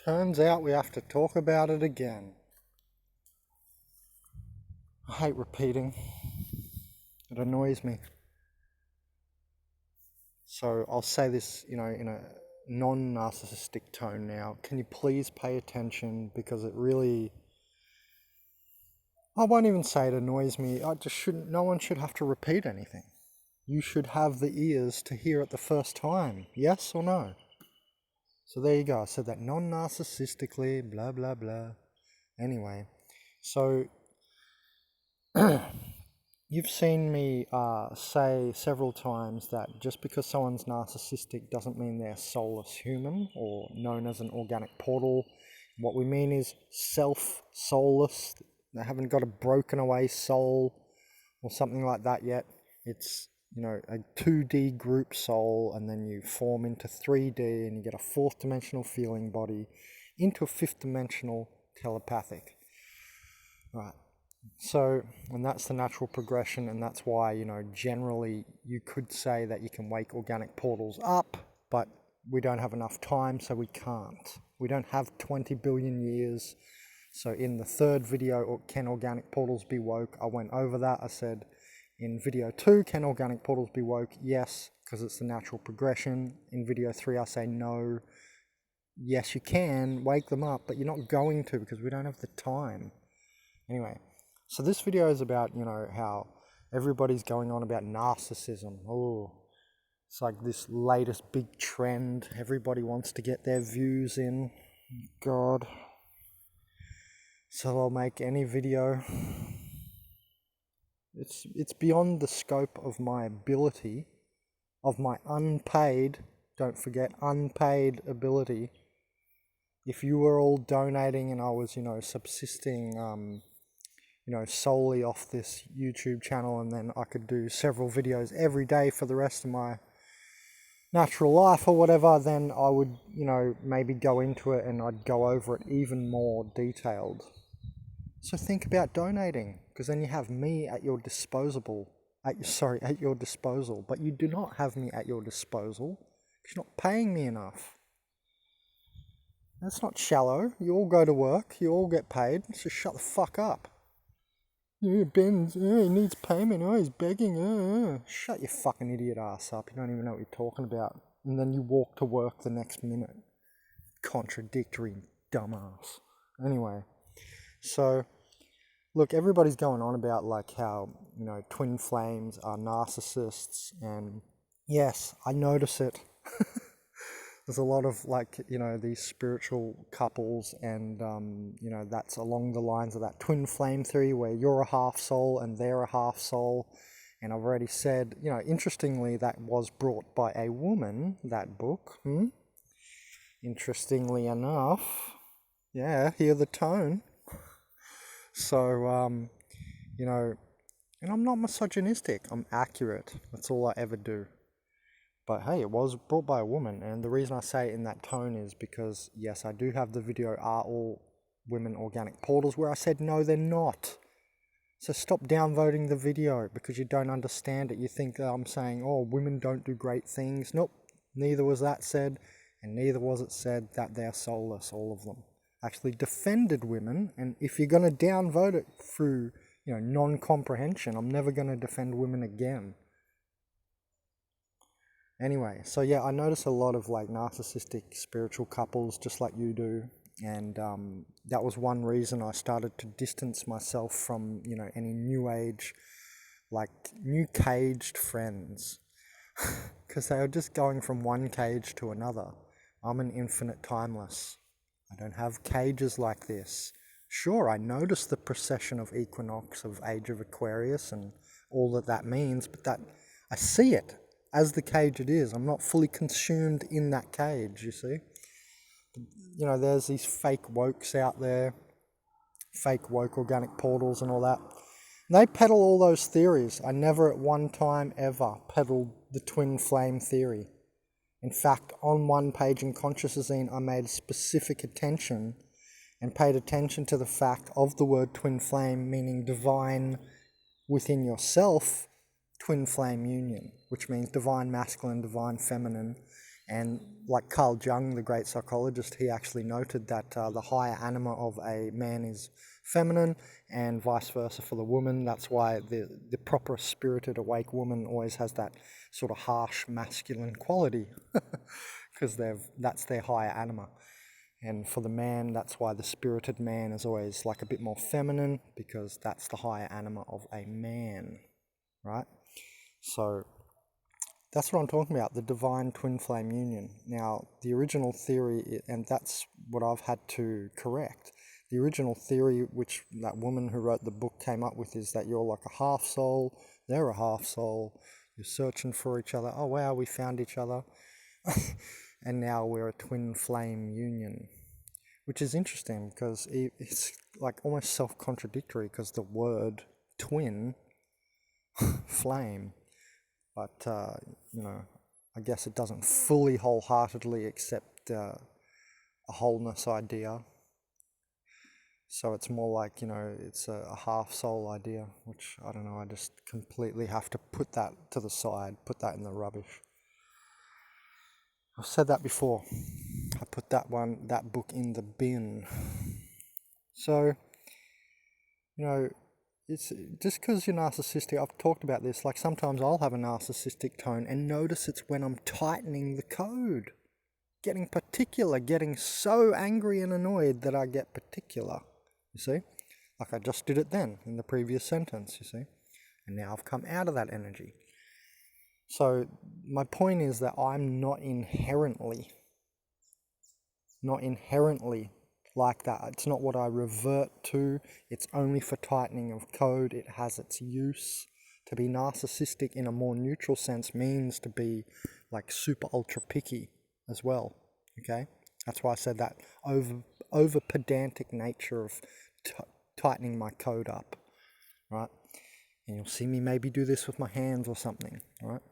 Turns out we have to talk about it again. I hate repeating. It annoys me. So I'll say this, in a non-narcissistic tone now. Can you please pay attention, because it really... I won't even say it annoys me. No one should have to repeat anything. You should have the ears to hear it the first time. Yes or no? So there you go. I said that non-narcissistically, blah, blah, blah. Anyway, so you've seen me say several times that just because someone's narcissistic doesn't mean they're soulless human or known as an organic portal. What we mean is soulless. They haven't got a broken away soul or something like that yet. It's, a 2D group soul, and then you form into 3D and you get a 4th dimensional feeling body into a 5th dimensional telepathic. Right. So, and that's the natural progression, and that's why, generally you could say that you can wake organic portals up, but we don't have enough time, so we can't. We don't have 20 billion years. So in the 3rd video, can organic portals be woke? I went over that. I said in video 2, can organic portals be woke? Yes, because it's the natural progression. In video 3, I say no. Yes, you can wake them up, but you're not going to, because we don't have the time. Anyway, so this video is about, how everybody's going on about narcissism. Oh, it's like this latest big trend. Everybody wants to get their views in. God. So I'll make any video. It's beyond the scope of my ability, of my unpaid, don't forget, unpaid ability. If you were all donating and I was, subsisting, solely off this YouTube channel, and then I could do several videos every day for the rest of my natural life or whatever, then I would, maybe go into it and I'd go over it even more detailed. So think about donating, because then you have me at your disposal. At your disposal. But you do not have me at your disposal, because you're not paying me enough. That's not shallow. You all go to work, you all get paid, so shut the fuck up. Yeah, Ben's, he needs payment, he's begging, Shut your fucking idiot ass up, you don't even know what you're talking about. And then you walk to work the next minute. Contradictory dumbass. Anyway, so, look, everybody's going on about like how, twin flames are narcissists, and yes, I notice it. There's a lot of like, these spiritual couples, and, that's along the lines of that twin flame theory where you're a half soul and they're a half soul. And I've already said, interestingly, that was brought by a woman, that book. Interestingly enough. Yeah, hear the tone. So, and I'm not misogynistic. I'm accurate. That's all I ever do. But hey, it was brought by a woman, and the reason I say it in that tone is because, yes, I do have the video, Are All Women Organic Portals, where I said, no, they're not. So stop downvoting the video because you don't understand it. You think that I'm saying, oh, women don't do great things. Nope, neither was that said, and neither was it said that they're soulless, all of them. I actually defended women, and if you're going to downvote it through, non-comprehension, I'm never going to defend women again. Anyway, so yeah, I notice a lot of like narcissistic spiritual couples just like you do, and that was one reason I started to distance myself from, any new age, like new caged friends, because they are just going from one cage to another. I'm an infinite timeless. I don't have cages like this. Sure, I notice the precession of equinox of age of Aquarius and all that means, but that I see it as the cage it is. I'm not fully consumed in that cage, you see. There's these fake wokes out there, fake woke organic portals and all that. They peddle all those theories. I never at one time ever peddled the twin flame theory. In fact, on one page in Consciousness, I made specific attention and paid attention to the fact of the word twin flame, meaning divine within yourself, twin flame union, which means divine masculine, divine feminine, And like Carl Jung, the great psychologist, he actually noted that the higher anima of a man is feminine and vice versa for the woman. That's why the proper spirited awake woman always has that sort of harsh masculine quality because that's their higher anima. And for the man, that's why the spirited man is always like a bit more feminine, because that's the higher anima of a man, right? So that's what I'm talking about, the divine twin flame union. Now, the original theory, and that's what I've had to correct, the original theory which that woman who wrote the book came up with is that you're like a half soul, they're a half soul, you're searching for each other, oh wow, we found each other, and now we're a twin flame union. Which is interesting because it's like almost self-contradictory, because the word twin flame, but I guess it doesn't fully wholeheartedly accept a wholeness idea. So it's more like, it's a half soul idea, which I don't know, I just completely have to put that to the side, put that in the rubbish. I've said that before. I put that book in the bin. So, it's just because you're narcissistic, I've talked about this, like sometimes I'll have a narcissistic tone and notice it's when I'm tightening the code, getting particular, getting so angry and annoyed that I get particular, you see? Like I just did it then in the previous sentence, you see? And now I've come out of that energy. So my point is that I'm not inherently like that. It's not what I revert to. It's only for tightening of code. It has its use. To be narcissistic in a more neutral sense means to be like super ultra picky as well. Okay? That's why I said that over pedantic nature of tightening my code up, right? And you'll see me maybe do this with my hands or something, right?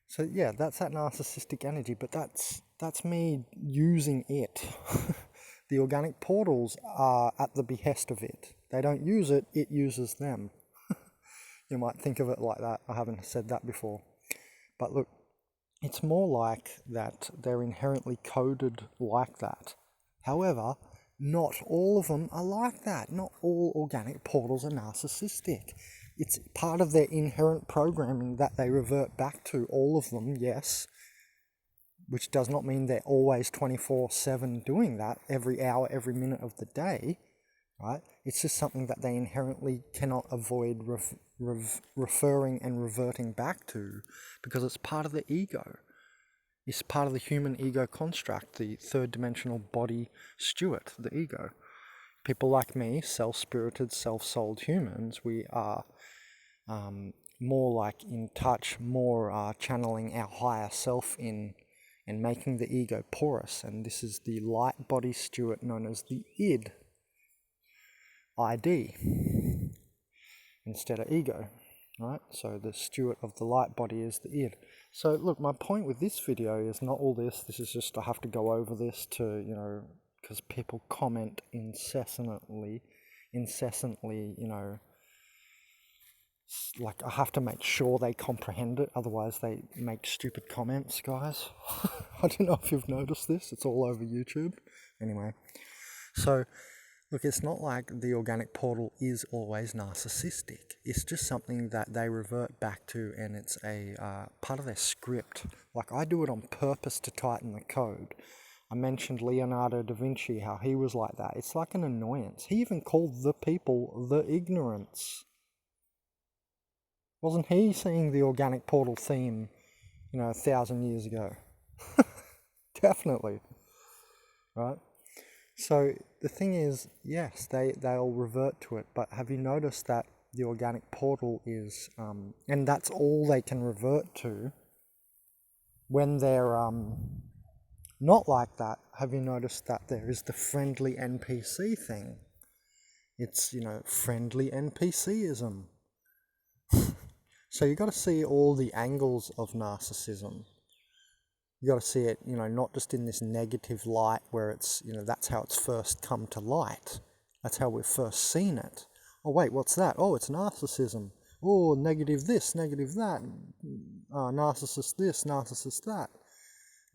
So yeah, that's that narcissistic energy, but that's me using it. The organic portals are at the behest of it. They don't use it, it uses them. You might think of it like that. I haven't said that before. But look, it's more like that they're inherently coded like that. However, not all of them are like that. Not all organic portals are narcissistic. It's part of their inherent programming that they revert back to, all of them, yes, which does not mean they're always 24/7 doing that, every hour, every minute of the day, right? It's just something that they inherently cannot avoid referring and reverting back to, because it's part of the ego. It's part of the human ego construct, the third dimensional body steward, the ego. People like me, self-spirited, self-souled humans, we are more like in touch, more channeling our higher self in and making the ego porous. And this is the light body steward known as the ID, instead of ego, right? So the steward of the light body is the id. So look, my point with this video is not all this. This is just I have to go over this to, because people comment incessantly, like I have to make sure they comprehend it, otherwise they make stupid comments, guys. I don't know if you've noticed this, it's all over YouTube. Anyway, so look, it's not like the organic portal is always narcissistic. It's just something that they revert back to, and it's a part of their script. Like I do it on purpose to tighten the code. I mentioned Leonardo da Vinci, how he was like that. It's like an annoyance. He even called the people the ignorance. Wasn't he seeing the organic portal theme, 1,000 years ago? Definitely, right? So the thing is, yes, they'll revert to it, but have you noticed that the organic portal is, and that's all they can revert to when they're not like that? Have you noticed that there is the friendly NPC thing? It's, friendly NPCism. So you got to see all the angles of narcissism. You got to see it, not just in this negative light where it's, that's how it's first come to light. That's how we've first seen it. Oh, wait, what's that? Oh, it's narcissism. Oh, negative this, negative that. Narcissist this, narcissist that.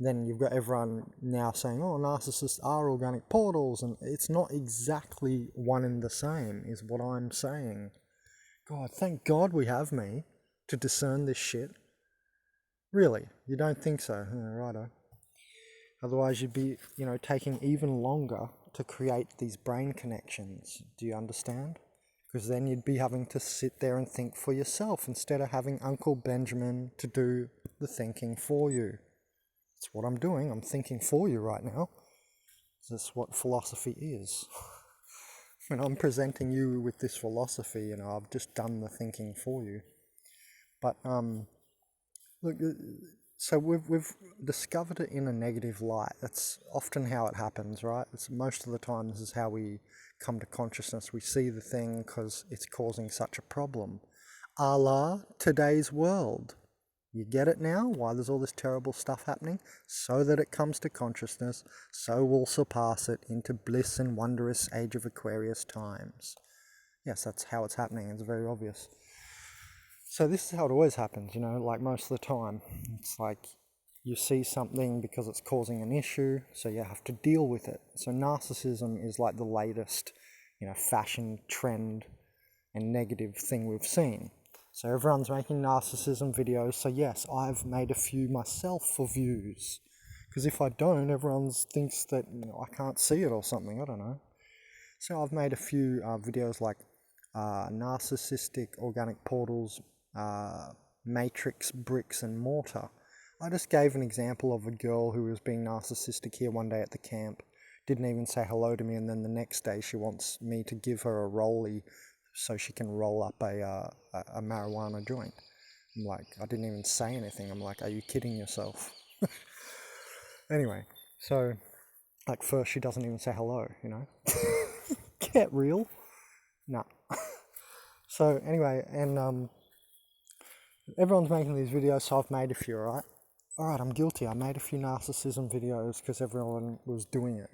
then you've got everyone now saying, oh, narcissists are organic portals, and it's not exactly one and the same, is what I'm saying. God, thank God we have me to discern this shit. Really? You don't think so? Righto. Otherwise you'd be, taking even longer to create these brain connections. Do you understand? Because then you'd be having to sit there and think for yourself instead of having Uncle Benjamin to do the thinking for you. That's what I'm doing. I'm thinking for you right now. That's what philosophy is. When I'm presenting you with this philosophy, I've just done the thinking for you. But look, so we've discovered it in a negative light. That's often how it happens, right? Most of the time this is how we come to consciousness. We see the thing because it's causing such a problem. A la today's world. You get it now? Why there's all this terrible stuff happening? So that it comes to consciousness, so we'll surpass it into bliss and wondrous age of Aquarius times. Yes, that's how it's happening. It's very obvious. So this is how it always happens, like most of the time. It's like you see something because it's causing an issue, so you have to deal with it. So narcissism is like the latest, fashion trend and negative thing we've seen. So everyone's making narcissism videos. So yes, I've made a few myself for views. Because if I don't, everyone thinks that I can't see it or something. I don't know. So I've made a few videos like narcissistic organic portals, matrix, bricks and mortar. I just gave an example of a girl who was being narcissistic here one day at the camp. Didn't even say hello to me, and then the next day she wants me to give her a rollie so she can roll up a marijuana joint. I'm like, I didn't even say anything. I'm like, are you kidding yourself? Anyway, so like first she doesn't even say hello, Get real? Nah. So anyway, and everyone's making these videos, so I've made a few, right? Alright, I'm guilty. I made a few narcissism videos because everyone was doing it.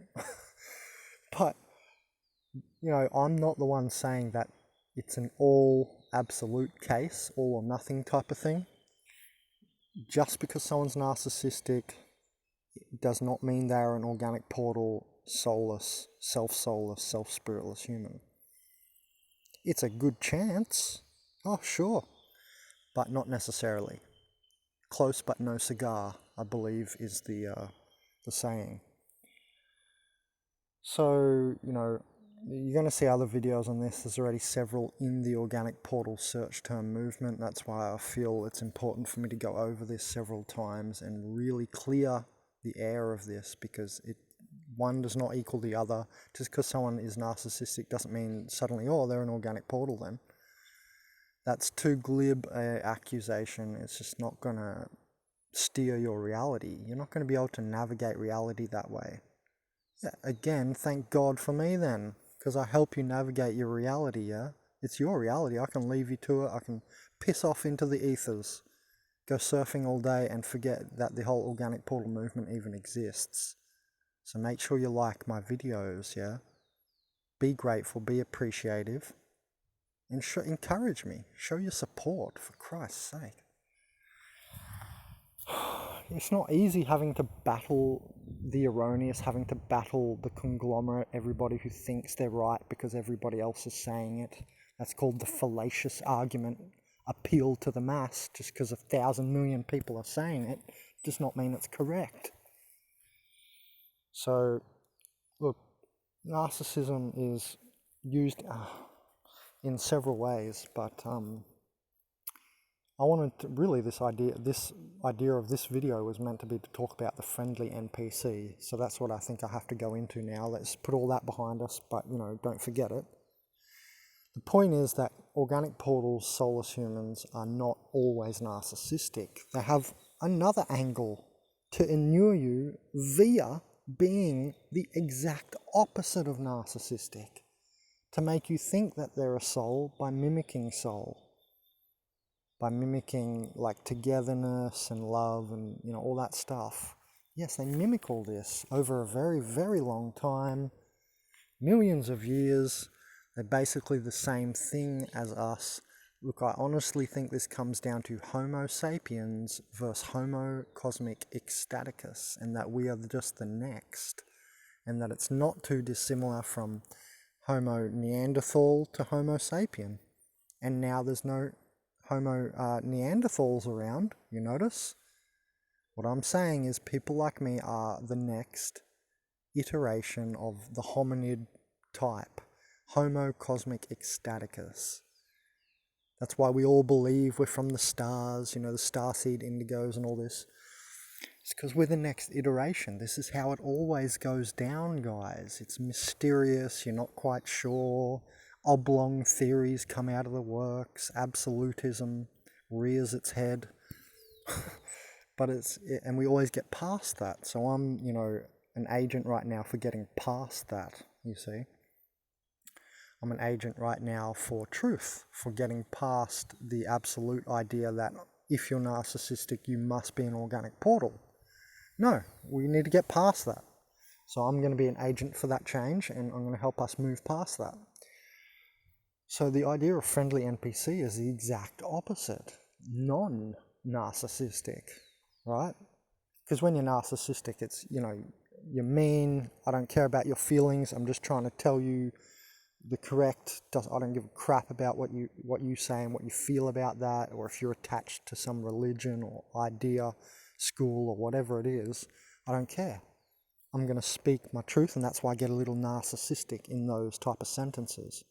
But, I'm not the one saying that it's an all absolute case, all or nothing type of thing. Just because someone's narcissistic does not mean they are an organic portal, soulless, self-spiritless human. It's a good chance. Oh, sure. But not necessarily. Close but no cigar, I believe, is the saying. So, you're going to see other videos on this. There's already several in the organic portal search term movement. That's why I feel it's important for me to go over this several times and really clear the air of this, because one does not equal the other. Just because someone is narcissistic doesn't mean suddenly, oh, they're an organic portal then. That's too glib an accusation. It's just not going to steer your reality. You're not going to be able to navigate reality that way. Yeah, again, thank God for me then, because I help you navigate your reality, yeah? It's your reality. I can leave you to it. I can piss off into the ethers, go surfing all day and forget that the whole organic portal movement even exists. So make sure you like my videos, yeah? Be grateful, be appreciative. And encourage me. Show your support, for Christ's sake. It's not easy having to battle the erroneous, having to battle the conglomerate, everybody who thinks they're right because everybody else is saying it. That's called the fallacious argument. Appeal to the mass. Just because 1,000 million people are saying it does not mean it's correct. So, look, narcissism is used in several ways, but I wanted to really, this idea of this video was meant to be to talk about the friendly NPC. So that's what I think I have to go into now. Let's put all that behind us, but don't forget it. The point is that organic portals, soulless humans, are not always narcissistic. They have another angle to inure you via being the exact opposite of narcissistic. To make you think that they're a soul by mimicking soul. By mimicking like togetherness and love and all that stuff. Yes, they mimic all this over a very, very long time, millions of years. They're basically the same thing as us. Look, I honestly think this comes down to Homo sapiens versus Homo cosmic ecstaticus, and that we are just the next, and that it's not too dissimilar from Homo Neanderthal to Homo sapien. And now there's no Homo Neanderthals around, you notice? What I'm saying is people like me are the next iteration of the hominid type, Homo cosmic ecstaticus. That's why we all believe we're from the stars, the starseed indigos and all this. It's because we're the next iteration. This is how it always goes down, guys. It's mysterious, you're not quite sure. Oblong theories come out of the works. Absolutism rears its head. And we always get past that. So I'm, an agent right now for getting past that, you see. I'm an agent right now for truth, for getting past the absolute idea that if you're narcissistic, you must be an organic portal. No, we need to get past that. So I'm going to be an agent for that change, and I'm going to help us move past that. So the idea of friendly NPC is the exact opposite. Non-narcissistic, right? Because when you're narcissistic, it's, you're mean, I don't care about your feelings, I'm just trying to tell you I don't give a crap about what you say and what you feel about that, or if you're attached to some religion or idea, school or whatever it is. I don't care. I'm going to speak my truth, and that's why I get a little narcissistic in those type of sentences,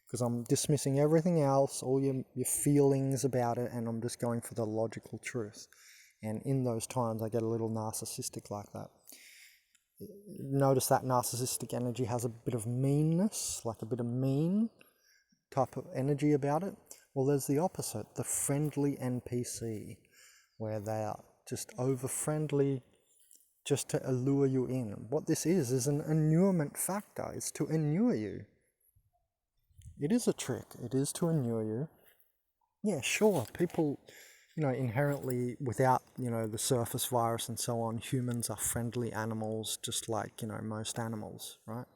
because I'm dismissing everything else, all your feelings about it, and I'm just going for the logical truth. And in those times I get a little narcissistic like that. Notice that narcissistic energy has a bit of meanness, like a bit of mean type of energy about it. Well, there's the opposite, the friendly NPC, where they are just over friendly just to allure you in. What this is an inurement factor. It's to inure you. It is a trick. It is to inure you. Yeah, sure, people, inherently, without, the surface virus and so on, humans are friendly animals, just like, most animals, right?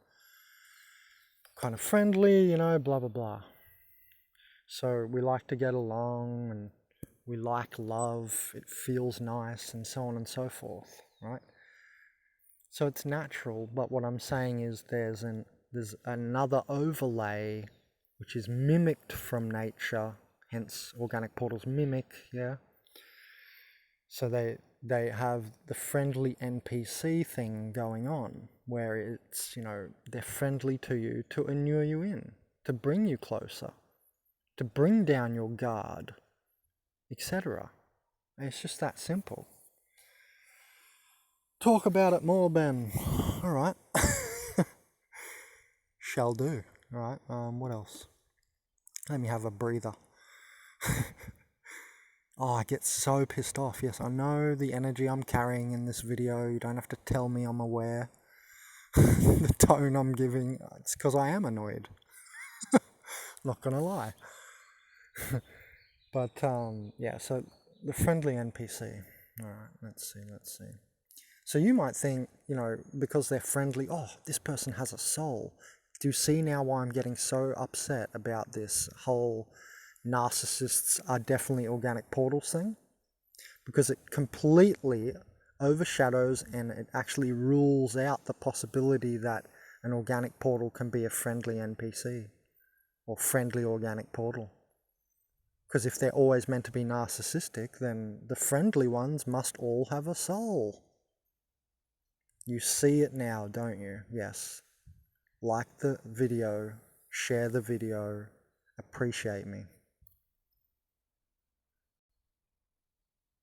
Kind of friendly, blah, blah, blah. So we like to get along, and we like love, it feels nice, and so on and so forth, right? So it's natural, but what I'm saying is there's another overlay which is mimicked from nature, hence organic portals mimic, yeah? So they have the friendly NPC thing going on, where it's, they're friendly to you to inure you in, to bring you closer, to bring down your guard, etc. It's just that simple. Talk about it more, Ben. All right. Shall do. All right. What else? Let me have a breather. Oh, I get so pissed off. Yes, I know the energy I'm carrying in this video. You don't have to tell me, I'm aware. The tone I'm giving, it's because I am annoyed. Not gonna lie. But yeah, so the friendly NPC. All right, let's see. So you might think, because they're friendly, oh, this person has a soul. Do you see now why I'm getting so upset about this whole narcissists are definitely organic portals thing? Because it completely overshadows and it actually rules out the possibility that an organic portal can be a friendly NPC or friendly organic portal. Because if they're always meant to be narcissistic, then the friendly ones must all have a soul. You see it now, don't you? Yes. Like the video, share the video, appreciate me.